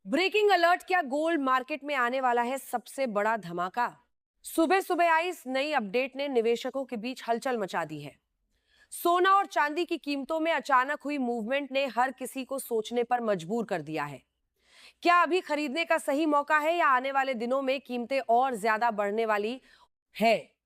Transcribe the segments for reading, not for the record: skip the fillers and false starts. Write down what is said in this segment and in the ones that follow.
Breaking alert, क्या gold market में आने वाला है सबसे बड़ा धमाका। सुबह सुबह आई इस नई अपडेट ने निवेशकों के बीच हलचल मचा दी है। सोना और चांदी की कीमतों में अचानक हुई मूवमेंट ने हर किसी को सोचने पर मजबूर कर दिया है। क्या अभी खरीदने का सही मौका है या आने वाले दिनों में कीमतें और ज्यादा बढ़ने वाली है।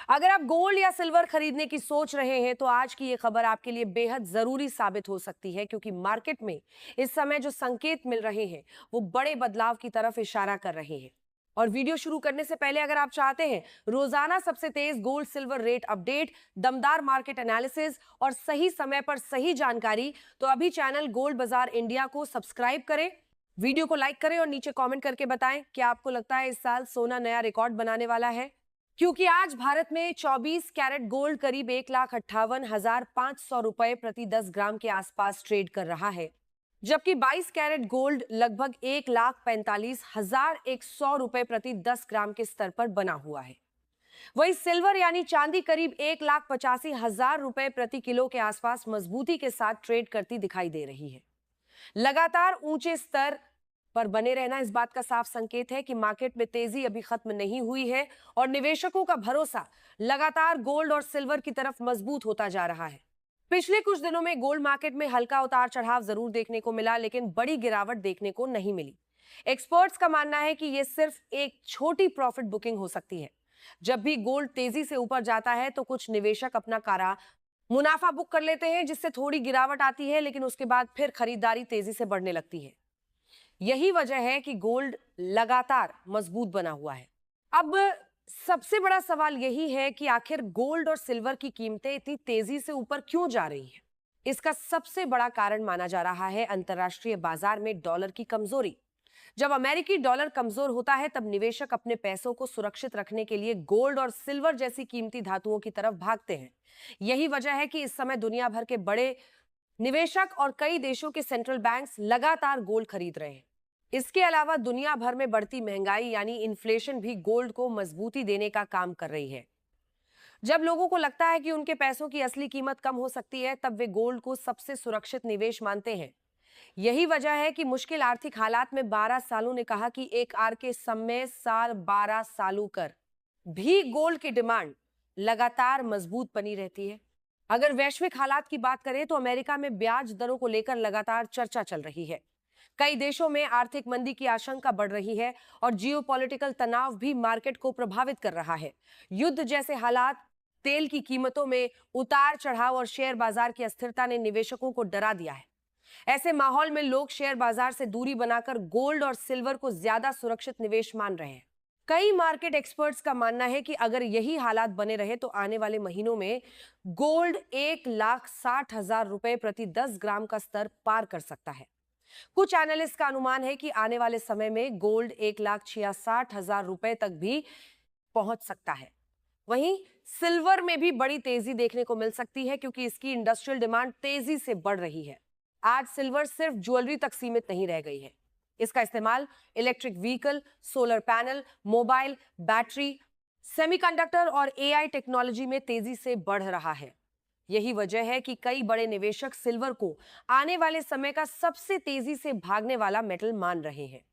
अगर आप गोल्ड या सिल्वर खरीदने की सोच रहे हैं तो आज की ये खबर आपके लिए बेहद जरूरी साबित हो सकती है, क्योंकि मार्केट में इस समय जो संकेत मिल रहे हैं वो बड़े बदलाव की तरफ इशारा कर रहे हैं। और वीडियो शुरू करने से पहले अगर आप चाहते हैं रोजाना सबसे तेज गोल्ड सिल्वर रेट अपडेट, दमदार मार्केट एनालिसिस और सही समय पर सही जानकारी, तो अभी चैनल गोल्ड बाजार इंडिया को सब्सक्राइब करें, वीडियो को लाइक करें और नीचे कमेंट करके बताएं क्या आपको लगता है इस साल सोना नया रिकॉर्ड बनाने वाला है। क्योंकि आज भारत में 24 कैरेट गोल्ड करीब 1,58,500 रुपए प्रति 10 ग्राम के आसपास ट्रेड कर रहा है, जबकि 22 कैरेट गोल्ड लगभग 1,45,100 रुपए प्रति 10 ग्राम के स्तर पर बना हुआ है। वहीं सिल्वर यानी चांदी करीब 1,85,000 रुपए प्रति किलो के आसपास मजबूती के साथ ट्रेड करती दिखाई दे रही है। लगातार ऊंचे स्तर पर बने रहना इस बात का साफ संकेत है कि मार्केट में तेजी अभी खत्म नहीं हुई है और निवेशकों का भरोसा लगातार गोल्ड और सिल्वर की तरफ मजबूत होता जा रहा है। पिछले कुछ दिनों में गोल्ड मार्केट में हल्का उतार चढ़ाव जरूर देखने को मिला, लेकिन बड़ी गिरावट देखने को नहीं मिली। एक्सपर्ट्स का मानना है कि यह सिर्फ एक छोटी प्रॉफिट बुकिंग हो सकती है। जब भी गोल्ड तेजी से ऊपर जाता है तो कुछ निवेशक अपना कारा मुनाफा बुक कर लेते हैं, जिससे थोड़ी गिरावट आती है, लेकिन उसके बाद फिर खरीदारी तेजी से बढ़ने लगती है। यही वजह है कि गोल्ड लगातार मजबूत बना हुआ है। अब सबसे बड़ा सवाल यही है कि आखिर गोल्ड और सिल्वर की कीमतें इतनी तेजी से ऊपर क्यों जा रही हैं? इसका सबसे बड़ा कारण माना जा रहा है अंतर्राष्ट्रीय बाजार में डॉलर की कमजोरी। जब अमेरिकी डॉलर कमजोर होता है तब निवेशक अपने पैसों को सुरक्षित रखने के लिए गोल्ड और सिल्वर जैसी कीमती धातुओं की तरफ भागते हैं। यही वजह है कि इस समय दुनिया भर के बड़े निवेशक और कई देशों के सेंट्रल बैंक्स लगातार गोल्ड खरीद रहे हैं। इसके अलावा दुनिया भर में बढ़ती महंगाई यानी इन्फ्लेशन भी गोल्ड को मजबूती देने का काम कर रही है। जब लोगों को लगता है कि उनके पैसों की असली कीमत कम हो सकती है, तब वे गोल्ड को सबसे सुरक्षित निवेश मानते हैं। यही वजह है कि मुश्किल आर्थिक हालात में 12 सालों ने कहा कि एक आर के समय साल 12 सालों कर भी गोल्ड की डिमांड लगातार मजबूत बनी रहती है। अगर वैश्विक हालात की बात करें तो अमेरिका में ब्याज दरों को लेकर लगातार चर्चा चल रही है। कई देशों में आर्थिक मंदी की आशंका बढ़ रही है और जियोपॉलिटिकल तनाव भी मार्केट को प्रभावित कर रहा है। युद्ध जैसे हालात, तेल की कीमतों में उतार चढ़ाव और शेयर बाजार की अस्थिरता ने निवेशकों को डरा दिया है। ऐसे माहौल में लोग शेयर बाजार से दूरी बनाकर गोल्ड और सिल्वर को ज्यादा सुरक्षित निवेश मान रहे हैं। कई मार्केट एक्सपर्ट्स का मानना है कि अगर यही हालात बने रहे तो आने वाले महीनों में गोल्ड 1,60,000 रुपए प्रति 10 ग्राम का स्तर पार कर सकता है। कुछ एनालिस्ट का अनुमान है कि आने वाले समय में गोल्ड 1,66,000 रुपए तक भी पहुंच सकता है। वहीं सिल्वर में भी बड़ी तेजी देखने को मिल सकती है, क्योंकि इसकी इंडस्ट्रियल डिमांड तेजी से बढ़ रही है। आज सिल्वर सिर्फ ज्वेलरी तक सीमित नहीं रह गई है। इसका इस्तेमाल electric vehicle, solar panel, mobile, battery, semiconductor और एआई टेक्नोलॉजी में तेजी से बढ़ रहा है। यही वजह है कि कई बड़े निवेशक सिल्वर को आने वाले समय का सबसे तेजी से भागने वाला मेटल मान रहे हैं।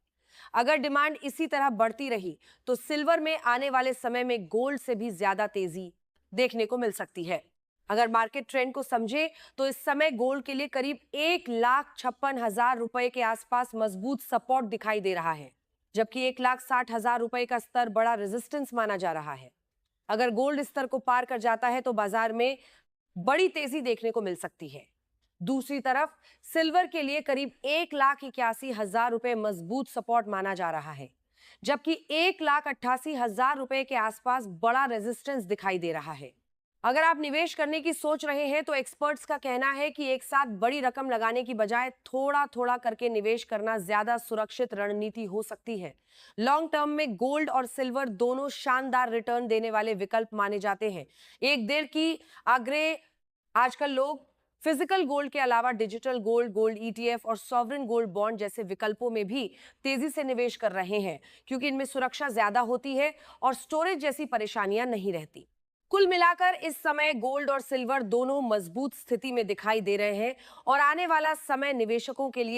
अगर डिमांड इसी तरह बढ़ती रही तो सिल्वर में आने वाले समय में गोल्ड से भी ज्यादा तेजी देखने को मिल सकती है। अगर मार्केट ट्रेंड को समझे तो इस समय गोल्ड के लिए करीब 1,56,000 रुपए के आसपास मजबूत सपोर्ट दिखाई दे रहा है, जबकि 1,60,000 रुपए का स्तर बड़ा रेजिस्टेंस माना जा रहा है। अगर गोल्ड स्तर को पार कर जाता है तो बाजार में बड़ी तेजी देखने को मिल सकती है। दूसरी तरफ सिल्वर के लिए करीब 1,81,000 रुपए मजबूत सपोर्ट माना जा रहा है, जबकि 1,88,000 रुपए के आसपास बड़ा रेजिस्टेंस दिखाई दे रहा है। अगर आप निवेश करने की सोच रहे हैं तो एक्सपर्ट्स का कहना है कि एक साथ बड़ी रकम लगाने की बजाय थोड़ा थोड़ा करके निवेश करना ज्यादा सुरक्षित रणनीति हो सकती है। लॉन्ग टर्म में गोल्ड और सिल्वर दोनों शानदार रिटर्न देने वाले विकल्प माने जाते हैं। एक देर की आग्रह आजकल लोग फिजिकल गोल्ड के अलावा डिजिटल गोल्ड, गोल्ड ईटीएफ और सॉवरेन गोल्ड बॉन्ड जैसे विकल्पों में भी तेजी से निवेश कर रहे हैं, क्योंकि इनमें सुरक्षा ज्यादा होती है और स्टोरेज जैसी परेशानियां नहीं रहती। कुल मिलाकर इस समय गोल्ड और सिल्वर दोनों मजबूत स्थिति में दिखाई दे रहे हैं और आने वाला समय निवेशकों के लिए